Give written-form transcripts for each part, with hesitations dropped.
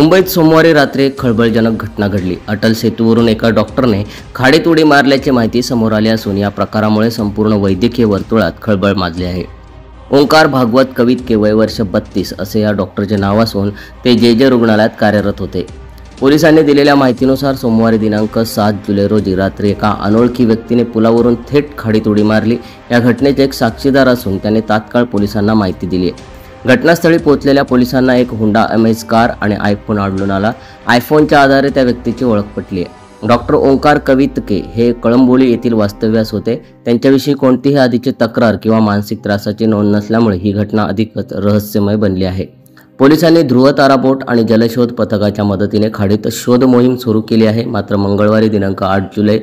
मुंबईत सोमवारी रात्री एक खळबळजनक घटना घडली। अटल सेतूवरून एका डॉक्टरने खाडीत उडी मारल्याची माहिती समोर आली असून या प्रकारामुळे संपूर्ण वैद्यकीय वर्तुळात खळबळ माजली आहे। ओंकार भागवत कवितके वय वर्ष 32 असे या डॉक्टरचे नाव असून ते जे रुग्णालयात कार्यरत होते। पोलिसांनी दिलेल्या माहितीनुसार सोमवारी दिनांक 7 जुलै रोजी रात्री एका अनोळखी व्यक्तीने पुलावरून थेट खाडीत उडी मारली। या घटनेचे एक साक्षीदार असून त्याने तात्काळ पोलिसांना माहिती दिली। घटनास्थळी पोहोचलेल्या पोलिसांना एक हुंडा अमेज कार आणि आयफोन आढळून आला। आयफोनच्या आधारे त्या व्यक्तीची ओळख पटली आहे। डॉक्टर ओंकार कवितके हे कळंबोली येथील वास्तव्यास होते। त्यांच्याविषयी कोणतीही आधीची तक्रार किंवा मानसिक त्रासाची नोंद नसल्यामुळे ही घटना अधिकच रहस्यमय बनली आहे। पोलिसांनी ध्रुव तारा बोट आणि जलशोध पथकाच्या मदतीने खाडीत शोध मोहीम सुरू केली आहे। मात्र मंगळवारी दिनांक 8 जुलै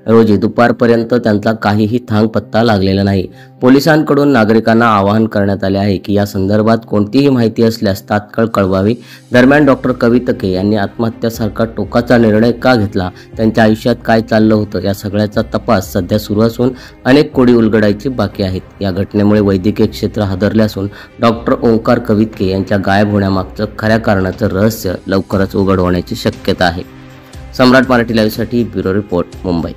रोजी दुपारपर्यंत त्यांचा काहीही थांग पत्ता लागलेला नाही। पोलिसांकडून नागरिकांना आवाहन करण्यात आले आहे की या संदर्भात कोणतीही माहिती असल्यास तात्काळ कळवावी। दरम्यान डॉक्टर कवितके यांनी आत्महत्यासारखा टोकाचा निर्णय का घेतला, त्यांच्या आयुष्यात काय चाललं होतं, या सगळ्याचा तपास सध्या सुरू असून अनेक कोडी उलगडायची बाकी आहेत। या घटनेमुळे वैद्यकीय क्षेत्र हादरले असून डॉक्टर ओंकार कवितके यांच्या गायब होण्यामागचं खऱ्या कारणाचं रहस्य लवकरच उघड होण्याची शक्यता आहे। सम्राट मराठी लाईव्हसाठी ब्युरो रिपोर्ट, मुंबई।